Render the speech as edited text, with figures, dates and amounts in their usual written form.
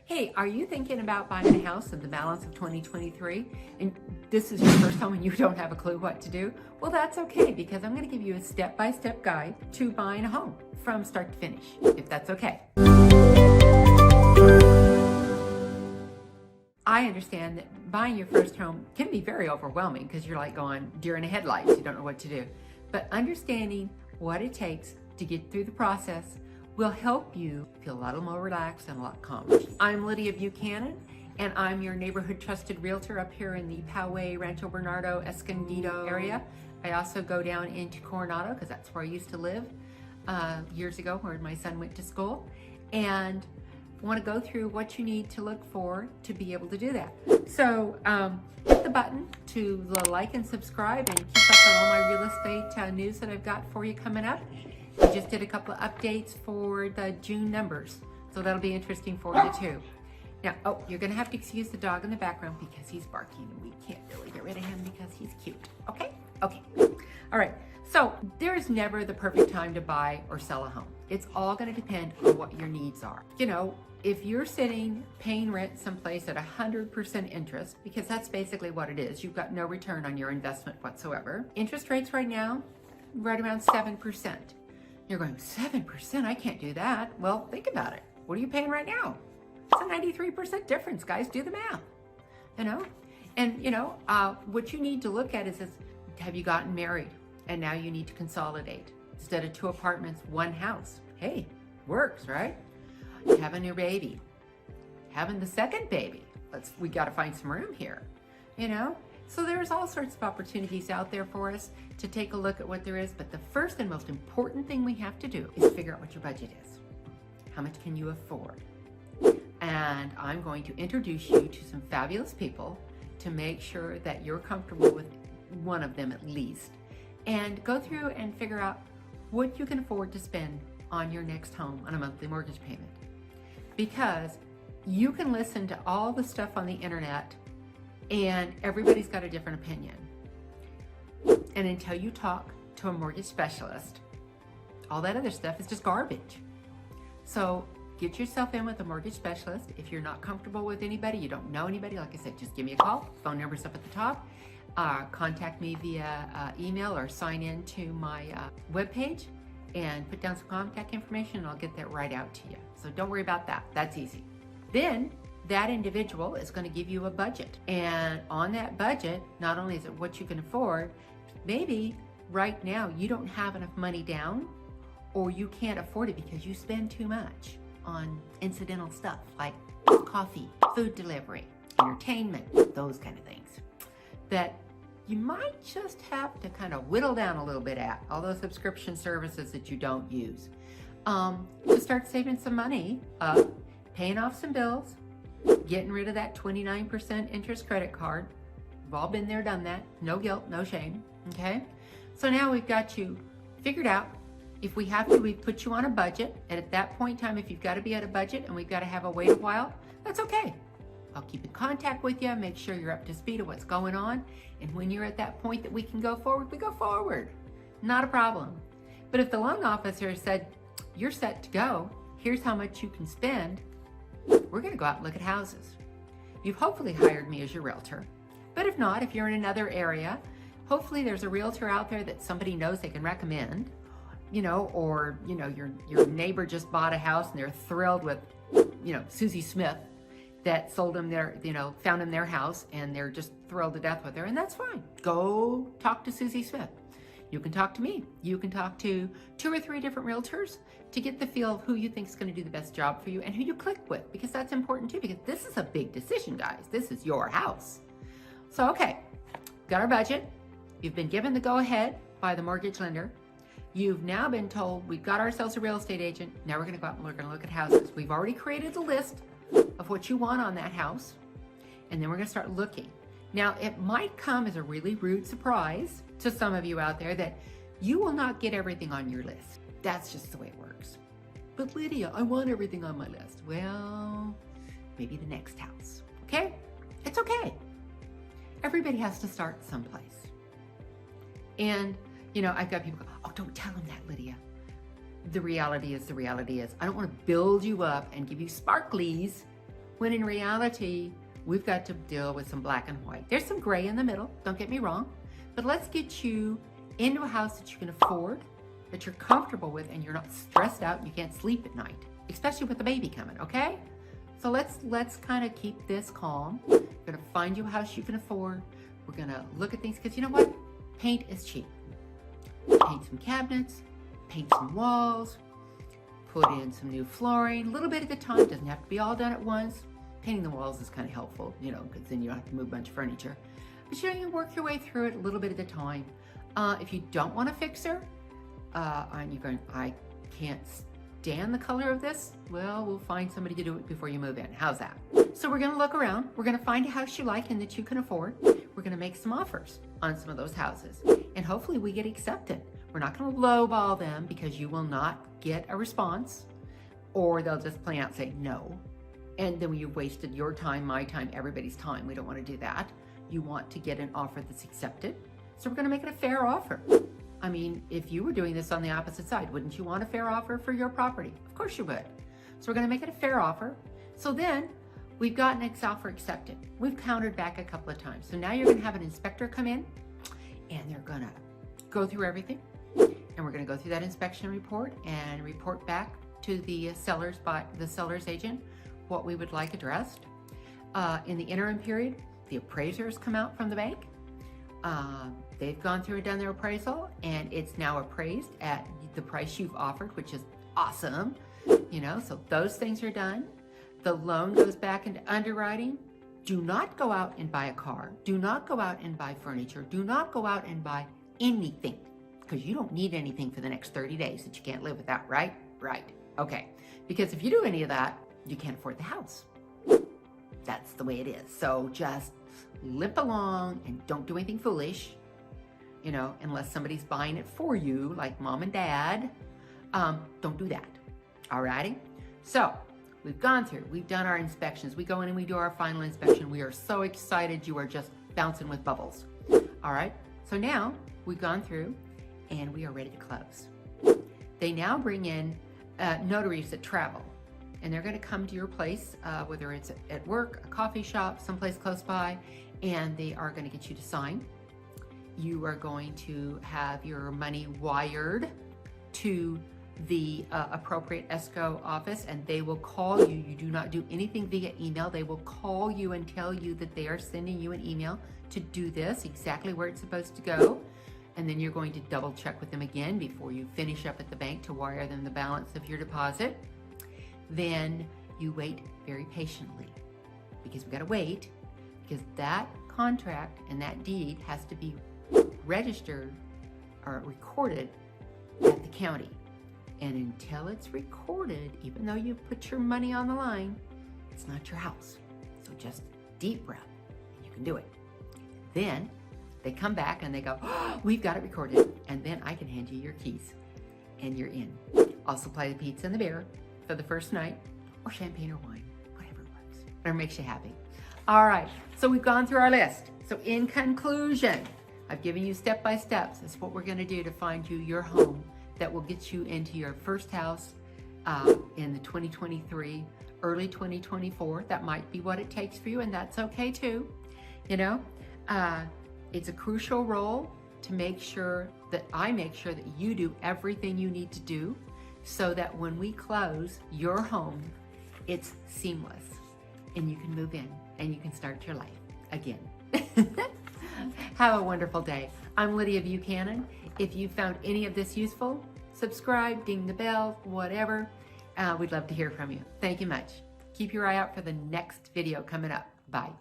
Hey, are you thinking about buying a house in the balance of 2023 and this is your first home and you don't have a clue what to do? Well, that's okay, because I'm going to give you a step-by-step guide to buying a home from start to finish, if that's okay. I understand that buying your first home can be very overwhelming because you're like going deer in the headlights. You don't know what to do. But understanding what it takes to get through the process will help you feel a lot more relaxed and a lot calmer. I'm Lydia Buchanan, and I'm your neighborhood trusted realtor up here in the Poway, Rancho Bernardo, Escondido area. I also go down into Coronado because that's where I used to live years ago, where my son went to school. And I want to go through what you need to look for to be able to do that. So hit the button to like and subscribe and keep up on all my real estate news that I've got for you coming up. We just did a couple of updates for the June numbers, so that'll be interesting for you too. Now, you're gonna have to excuse the dog in the background because he's barking and we can't really get rid of him because he's cute, okay? Okay, all right. So there's never the perfect time to buy or sell a home. It's all gonna depend on what your needs are. You know, if you're sitting paying rent someplace at 100% interest, because that's basically what it is, you've got no return on your investment whatsoever. Interest rates right now, right around 7%. You're going, 7%? I can't do that. Well, think about it. What are you paying right now? It's a 93% difference, guys. Do the math, you know? And, you know, what you need to look at is have you gotten married and now you need to consolidate? Instead of 2 apartments, 1 house. Hey, works, right? Having your baby, having the second baby. We got to find some room here, you know? So there's all sorts of opportunities out there for us to take a look at what there is. But the first and most important thing we have to do is figure out what your budget is. How much can you afford? And I'm going to introduce you to some fabulous people to make sure that you're comfortable with one of them at least. And go through and figure out what you can afford to spend on your next home on a monthly mortgage payment. Because you can listen to all the stuff on the internet and everybody's got a different opinion. And until you talk to a mortgage specialist, all that other stuff is just garbage. So get yourself in with a mortgage specialist. If you're not comfortable with anybody, you don't know anybody, like I said, just give me a call. Phone number's up at the top. Contact me via email or sign in to my webpage and put down some contact information and I'll get that right out to you. So don't worry about that. That's easy. Then that individual is going to give you a budget. And on that budget, not only is it what you can afford, maybe right now you don't have enough money down or you can't afford it because you spend too much on incidental stuff like coffee, food delivery, entertainment, those kind of things that you might just have to kind of whittle down a little bit at, all those subscription services that you don't use, to start saving some money, paying off some bills, getting rid of that 29% interest credit card. We've all been there, done that. No guilt, no shame, okay? So now we've got you figured out. If we have to, we've put you on a budget. And at that point in time, if you've got to be at a budget and we've got to have a wait a while, that's okay. I'll keep in contact with you, make sure you're up to speed of what's going on. And when you're at that point that we can go forward, we go forward. Not a problem. But if the loan officer said, you're set to go, here's how much you can spend, we're going to go out and look at houses. You've hopefully hired me as your realtor. But if not, if you're in another area, hopefully there's a realtor out there that somebody knows they can recommend, you know, or, you know, your neighbor just bought a house and they're thrilled with, you know, Susie Smith that sold them their, you know, found them their house and they're just thrilled to death with her. And that's fine. Go talk to Susie Smith. You can talk to me. You can talk to 2 or 3 different realtors to get the feel of who you think is going to do the best job for you and who you click with, because that's important too, because this is a big decision, guys. This is your house. So, okay, got our budget. You've been given the go-ahead by the mortgage lender. You've now been told we've got ourselves a real estate agent. Now we're going to go out and we're going to look at houses. We've already created a list of what you want on that house, and then we're going to start looking. Now, it might come as a really rude surprise to some of you out there that you will not get everything on your list. That's just the way it works. But Lydia, I want everything on my list. Well, maybe the next house, okay? It's okay. Everybody has to start someplace. And, you know, I've got people go, oh, don't tell them that, Lydia. The reality is the reality is. I don't want to build you up and give you sparklies when in reality, we've got to deal with some black and white. There's some gray in the middle, don't get me wrong, but let's get you into a house that you can afford, that you're comfortable with, and you're not stressed out and you can't sleep at night, especially with the baby coming, okay? So let's kind of keep this calm. We're gonna find you a house you can afford. We're gonna look at things, because you know what? Paint is cheap. Paint some cabinets, paint some walls, put in some new flooring, a little bit at a time. Doesn't have to be all done at once. Painting the walls is kind of helpful, you know, because then you don't have to move a bunch of furniture. But you know, you work your way through it a little bit at a time. If you don't want a fixer, and you're going, I can't stand the color of this, well, we'll find somebody to do it before you move in. How's that? So we're gonna look around. We're gonna find a house you like and that you can afford. We're gonna make some offers on some of those houses, and hopefully we get accepted. We're not gonna lowball them, because you will not get a response, or they'll just plain out say no. And then you've wasted your time, my time, everybody's time. We don't want to do that. You want to get an offer that's accepted. So we're going to make it a fair offer. I mean, if you were doing this on the opposite side, wouldn't you want a fair offer for your property? Of course you would. So we're going to make it a fair offer. So then we've gotten an offer accepted. We've countered back a couple of times. So now you're going to have an inspector come in, and they're going to go through everything. And we're going to go through that inspection report and report back to the seller's agent what we would like addressed. In the interim period, the appraisers come out from the bank. They've gone through and done their appraisal, and it's now appraised at the price you've offered, which is awesome. You know, so those things are done. The loan goes back into underwriting. Do not go out and buy a car. Do not go out and buy furniture. Do not go out and buy anything, because you don't need anything for the next 30 days that you can't live without, right? Right. Okay. Because if you do any of that, you can't afford the house. That's the way it is. So just limp along and don't do anything foolish, you know, unless somebody's buying it for you, like mom and dad. Don't do that. Alrighty? So we've gone through, we've done our inspections. We go in and we do our final inspection. We are so excited. You are just bouncing with bubbles. All right. So now we've gone through and we are ready to close. They now bring in notaries that travel. And they're going to come to your place, whether it's at work, a coffee shop, someplace close by, and they are going to get you to sign. You are going to have your money wired to the appropriate escrow office, and they will call you. You do not do anything via email. They will call you and tell you that they are sending you an email to do this, exactly where it's supposed to go. And then you're going to double check with them again before you finish up at the bank to wire them the balance of your deposit. Then you wait very patiently, because we got to wait, because that contract and that deed has to be registered or recorded at the county. And until it's recorded, even though you put your money on the line, it's not your house. So just deep breath, and you can do it. Then they come back and they go, oh, we've got it recorded. And then I can hand you your keys and you're in. I'll supply the pizza and the beer for the first night, or champagne or wine, whatever works, whatever makes you happy. All right, so we've gone through our list. So in conclusion, I've given you step-by-steps. That's what we're gonna do to find you your home that will get you into your first house in the 2023, early 2024. That might be what it takes for you, and that's okay too. You know, it's a crucial role to make sure that you do everything you need to do, so that when we close your home, it's seamless and you can move in and you can start your life again. Have a wonderful day. I'm Lydia Buchanan. If you found any of this useful, subscribe, ding the bell, whatever. We'd love to hear from you. Thank you much. Keep your eye out for the next video coming up. Bye.